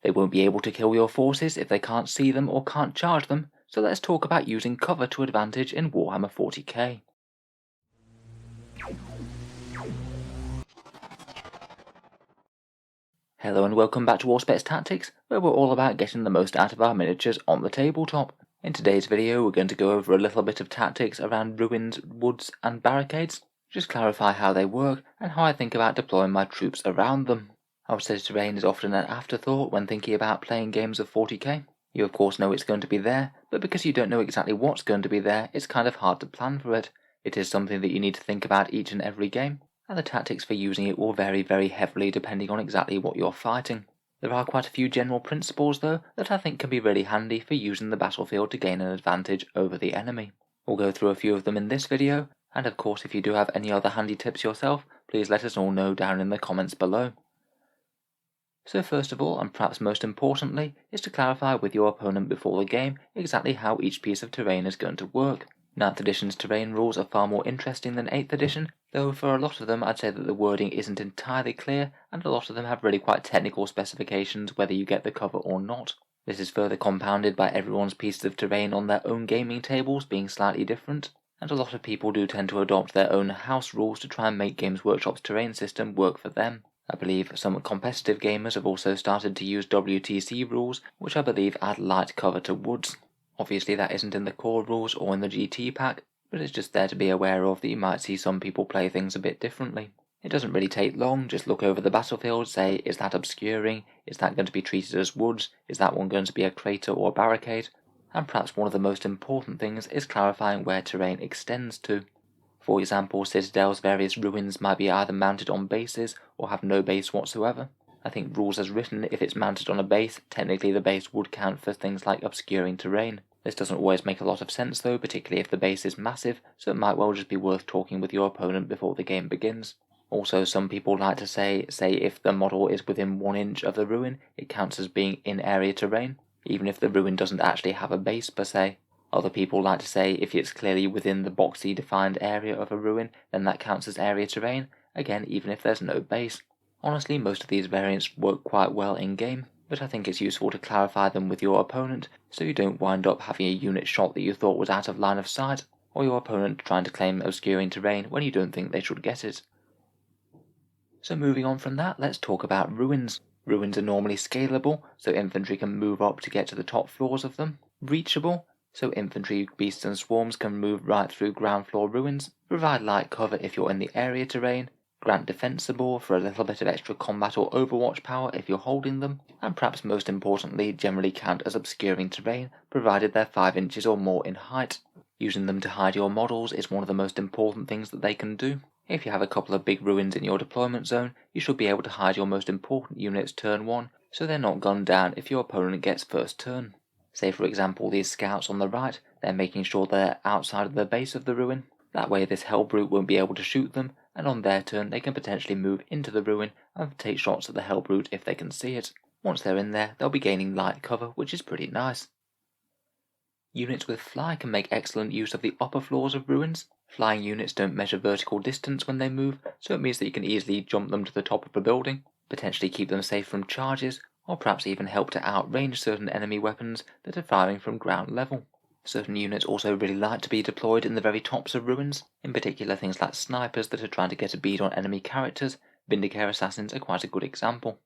They won't be able to kill your forces if they can't see them or can't charge them, so let's talk about using cover to advantage in Warhammer 40k. Hello and welcome back to Auspex Tactics, where we're all about getting the most out of our miniatures on the tabletop. In today's video we're going to go over a little bit of tactics around ruins, woods and barricades, just clarify how they work and how I think about deploying my troops around them. I would say terrain is often an afterthought when thinking about playing games of 40k. You of course know it's going to be there, but because you don't know exactly what's going to be there, it's kind of hard to plan for it. It is something that you need to think about each and every game, and the tactics for using it will vary very heavily depending on exactly what you're fighting. There are quite a few general principles though that I think can be really handy for using the battlefield to gain an advantage over the enemy. We'll go through a few of them in this video, and of course if you do have any other handy tips yourself, please let us all know down in the comments below. So first of all, and perhaps most importantly, is to clarify with your opponent before the game exactly how each piece of terrain is going to work. 9th edition's terrain rules are far more interesting than 8th edition, though for a lot of them I'd say that the wording isn't entirely clear, and a lot of them have really quite technical specifications whether you get the cover or not. This is further compounded by everyone's pieces of terrain on their own gaming tables being slightly different, and a lot of people do tend to adopt their own house rules to try and make Games Workshop's terrain system work for them. I believe some competitive gamers have also started to use WTC rules, which I believe add light cover to woods. Obviously that isn't in the core rules or in the GT pack, but it's just there to be aware of that you might see some people play things a bit differently. It doesn't really take long, just look over the battlefield, say is that obscuring, is that going to be treated as woods, is that one going to be a crater or a barricade, and perhaps one of the most important things is clarifying where terrain extends to. For example, Citadel's various ruins might be either mounted on bases or have no base whatsoever. I think rules as written, if it's mounted on a base, technically the base would count for things like obscuring terrain. This doesn't always make a lot of sense though, particularly if the base is massive, so it might well just be worth talking with your opponent before the game begins. Also, some people like to say if the model is within 1 inch of the ruin, it counts as being in area terrain, even if the ruin doesn't actually have a base per se. Other people like to say if it's clearly within the boxy defined area of a ruin, then that counts as area terrain, again even if there's no base. Honestly, most of these variants work quite well in game, but I think it's useful to clarify them with your opponent so you don't wind up having a unit shot that you thought was out of line of sight, or your opponent trying to claim obscuring terrain when you don't think they should get it. So moving on from that, let's talk about ruins. Ruins are normally scalable, so infantry can move up to get to the top floors of them. Reachable, so infantry, beasts and swarms can move right through ground floor ruins. Provide light cover if you're in the area terrain. Grant defensible for a little bit of extra combat or overwatch power if you're holding them, and perhaps most importantly generally count as obscuring terrain provided they're 5 inches or more in height. Using them to hide your models is one of the most important things that they can do. If you have a couple of big ruins in your deployment zone, you should be able to hide your most important units turn 1 so they're not gunned down if your opponent gets first turn. Say for example these scouts on the right, they're making sure they're outside of the base of the ruin. That way this Hellbrute won't be able to shoot them, and on their turn they can potentially move into the ruin and take shots at the Hellbrute if they can see it. Once they're in there, they'll be gaining light cover, which is pretty nice. Units with fly can make excellent use of the upper floors of ruins. Flying units don't measure vertical distance when they move, so it means that you can easily jump them to the top of a building, potentially keep them safe from charges, or perhaps even help to outrange certain enemy weapons that are firing from ground level. Certain units also really like to be deployed in the very tops of ruins, in particular things like snipers that are trying to get a bead on enemy characters. Vindicare assassins are quite a good example.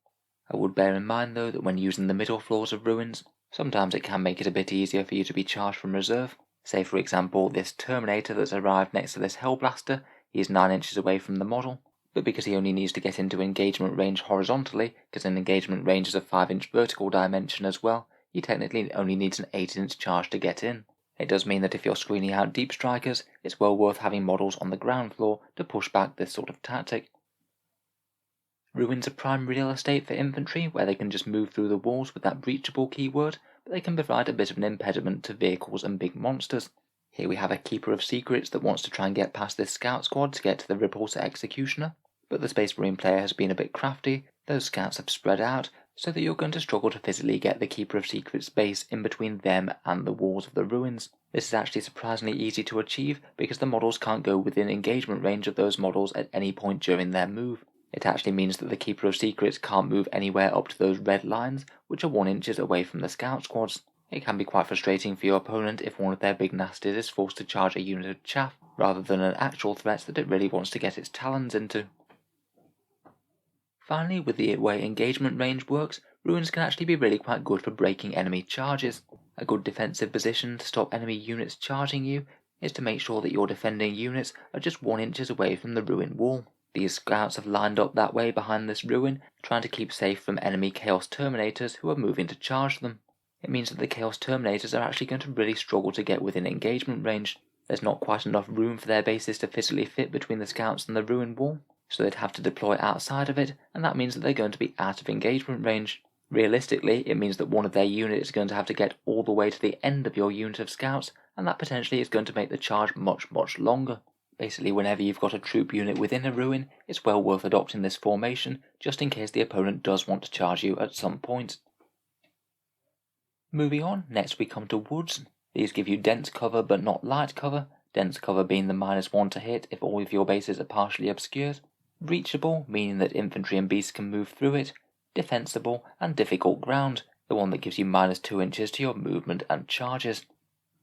I would bear in mind though that when using the middle floors of ruins, sometimes it can make it a bit easier for you to be charged from reserve. Say for example this Terminator that's arrived next to this Hellblaster, he is 9 inches away from the model, but because he only needs to get into engagement range horizontally, because an engagement range is a 5-inch vertical dimension as well, he technically only needs an 8-inch charge to get in. It does mean that if you're screening out deep strikers, it's well worth having models on the ground floor to push back this sort of tactic. Ruins are prime real estate for infantry, where they can just move through the walls with that breachable keyword, but they can provide a bit of an impediment to vehicles and big monsters. Here we have a Keeper of Secrets that wants to try and get past this scout squad to get to the Repulsor Executioner, but the Space Marine player has been a bit crafty. Those scouts have spread out, so that you're going to struggle to physically get the Keeper of Secrets base in between them and the walls of the ruins. This is actually surprisingly easy to achieve because the models can't go within engagement range of those models at any point during their move. It actually means that the Keeper of Secrets can't move anywhere up to those red lines, which are 1 inches away from the scout squads. It can be quite frustrating for your opponent if one of their big nasties is forced to charge a unit of chaff, rather than an actual threat that it really wants to get its talons into. Finally, with the way engagement range works, ruins can actually be really quite good for breaking enemy charges. A good defensive position to stop enemy units charging you is to make sure that your defending units are just 1 inches away from the ruin wall. These scouts have lined up that way behind this ruin, trying to keep safe from enemy Chaos Terminators who are moving to charge them. It means that the Chaos Terminators are actually going to really struggle to get within engagement range. There's not quite enough room for their bases to physically fit between the scouts and the ruin wall, so they'd have to deploy outside of it, and that means that they're going to be out of engagement range. Realistically, it means that one of their units is going to have to get all the way to the end of your unit of scouts, and that potentially is going to make the charge much longer. Basically, whenever you've got a troop unit within a ruin, it's well worth adopting this formation, just in case the opponent does want to charge you at some point. Moving on, next we come to woods. These give you dense cover but not light cover, dense cover being the -1 to hit if all of your bases are partially obscured, reachable, meaning that infantry and beasts can move through it, defensible, and difficult ground, the one that gives you -2 inches to your movement and charges.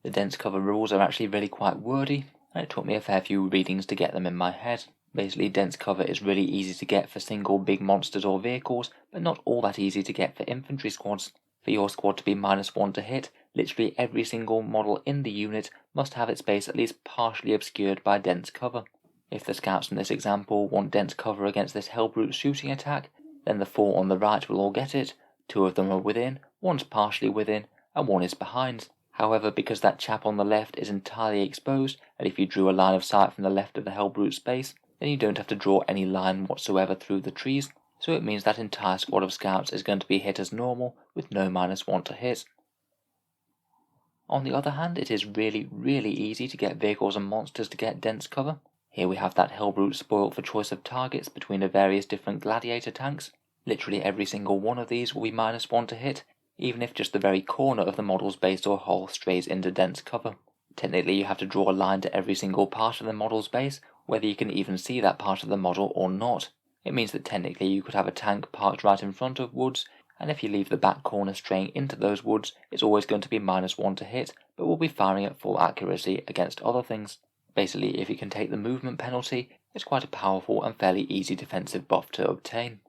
The dense cover rules are actually really quite wordy, and it took me a fair few readings to get them in my head. Basically, dense cover is really easy to get for single big monsters or vehicles, but not all that easy to get for infantry squads. For your squad to be -1 to hit, literally every single model in the unit must have its base at least partially obscured by dense cover. If the scouts in this example want dense cover against this Hellbrute shooting attack, then the 4 on the right will all get it, 2 of them are within, 1's partially within, and 1 is behind. However, because that chap on the left is entirely exposed, and if you drew a line of sight from the left of the Hellbrute's base, then you don't have to draw any line whatsoever through the trees, so it means that entire squad of scouts is going to be hit as normal, with no -1 to hit. On the other hand, it is really easy to get vehicles and monsters to get dense cover. Here we have that Hellbrute spoiled for choice of targets between the various different gladiator tanks. Literally every single one of these will be -1 to hit, even if just the very corner of the model's base or hull strays into dense cover. Technically, you have to draw a line to every single part of the model's base, whether you can even see that part of the model or not. It means that technically you could have a tank parked right in front of woods, and if you leave the back corner straying into those woods, it's always going to be -1 to hit, but will be firing at full accuracy against other things. Basically, if you can take the movement penalty, it's quite a powerful and fairly easy defensive buff to obtain.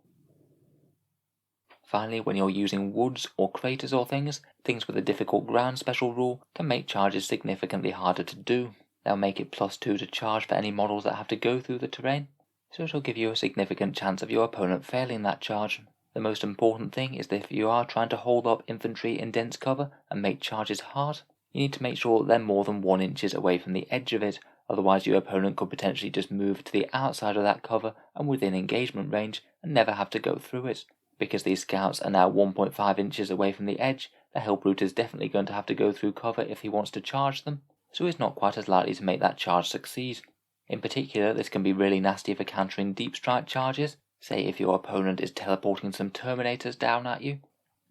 Finally, when you're using woods or craters or things with a difficult ground special rule can make charges significantly harder to do. They'll make it +2 to charge for any models that have to go through the terrain, so it'll give you a significant chance of your opponent failing that charge. The most important thing is that if you are trying to hold up infantry in dense cover and make charges hard, you need to make sure that they're more than 1 inches away from the edge of it, otherwise your opponent could potentially just move to the outside of that cover and within engagement range and never have to go through it. Because these scouts are now 1.5 inches away from the edge, the Hellbrute is definitely going to have to go through cover if he wants to charge them, so he's not quite as likely to make that charge succeed. In particular, this can be really nasty for countering deep strike charges, say if your opponent is teleporting some Terminators down at you.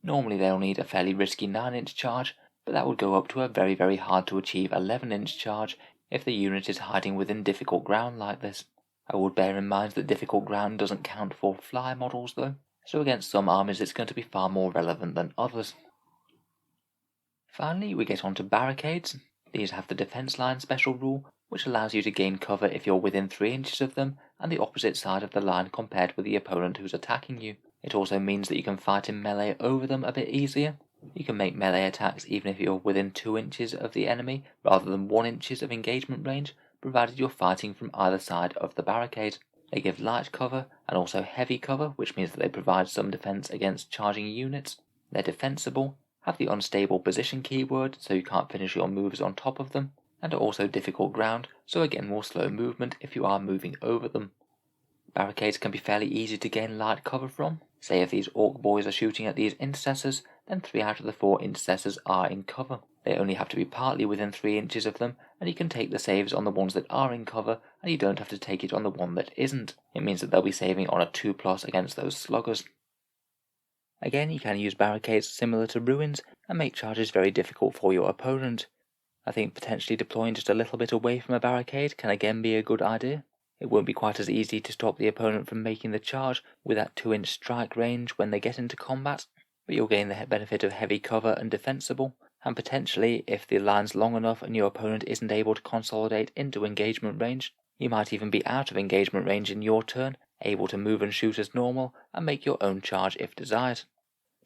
Normally they'll need a fairly risky 9-inch charge, but that would go up to a very hard to achieve 11-inch charge if the unit is hiding within difficult ground like this. I would bear in mind that difficult ground doesn't count for fly models though, so against some armies it's going to be far more relevant than others. Finally, we get on to barricades. These have the defense line special rule, which allows you to gain cover if you're within 3 inches of them and the opposite side of the line compared with the opponent who's attacking you. It also means that you can fight in melee over them a bit easier. You can make melee attacks even if you're within 2 inches of the enemy rather than 1 inches of engagement range, provided you're fighting from either side of the barricade. They give light cover and also heavy cover, which means that they provide some defense against charging units. They're defensible, have the unstable position keyword so you can't finish your moves on top of them, and are also difficult ground, so again will slow movement if you are moving over them. Barricades can be fairly easy to gain light cover from. Say if these orc boys are shooting at these intercessors, then 3 out of the 4 intercessors are in cover. They only have to be partly within 3 inches of them, and you can take the saves on the ones that are in cover, and you don't have to take it on the one that isn't. It means that they'll be saving on a 2+ against those sluggers. Again, you can use barricades similar to ruins, and make charges very difficult for your opponent. I think potentially deploying just a little bit away from a barricade can again be a good idea. It won't be quite as easy to stop the opponent from making the charge with that 2-inch strike range when they get into combat, but you'll gain the benefit of heavy cover and defensible, and potentially, if the line's long enough and your opponent isn't able to consolidate into engagement range, you might even be out of engagement range in your turn, able to move and shoot as normal, and make your own charge if desired.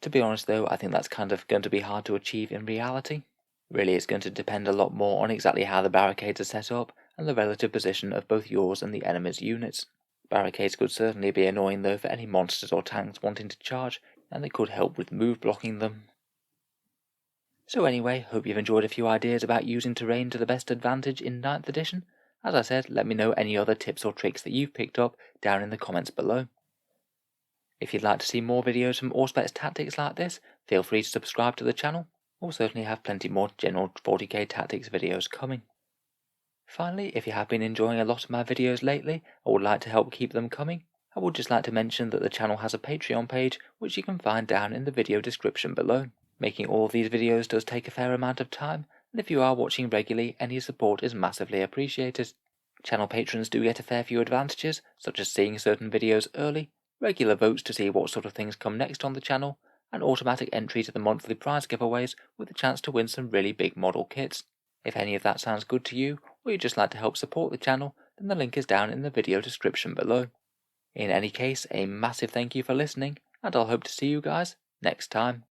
To be honest though, I think that's kind of going to be hard to achieve in reality. Really, it's going to depend a lot more on exactly how the barricades are set up, and the relative position of both yours and the enemy's units. Barricades could certainly be annoying though for any monsters or tanks wanting to charge, and they could help with move blocking them. So anyway, hope you've enjoyed a few ideas about using terrain to the best advantage in 9th edition. As I said, let me know any other tips or tricks that you've picked up down in the comments below. If you'd like to see more videos from Auspex tactics like this, feel free to subscribe to the channel. We'll certainly have plenty more general 40k tactics videos coming. Finally, if you have been enjoying a lot of my videos lately or would like to help keep them coming, I would just like to mention that the channel has a Patreon page which you can find down in the video description below. Making all of these videos does take a fair amount of time, and if you are watching regularly, any support is massively appreciated. Channel patrons do get a fair few advantages, such as seeing certain videos early, regular votes to see what sort of things come next on the channel, and automatic entry to the monthly prize giveaways with the chance to win some really big model kits. If any of that sounds good to you, or you'd just like to help support the channel, then the link is down in the video description below. In any case, a massive thank you for listening, and I'll hope to see you guys next time.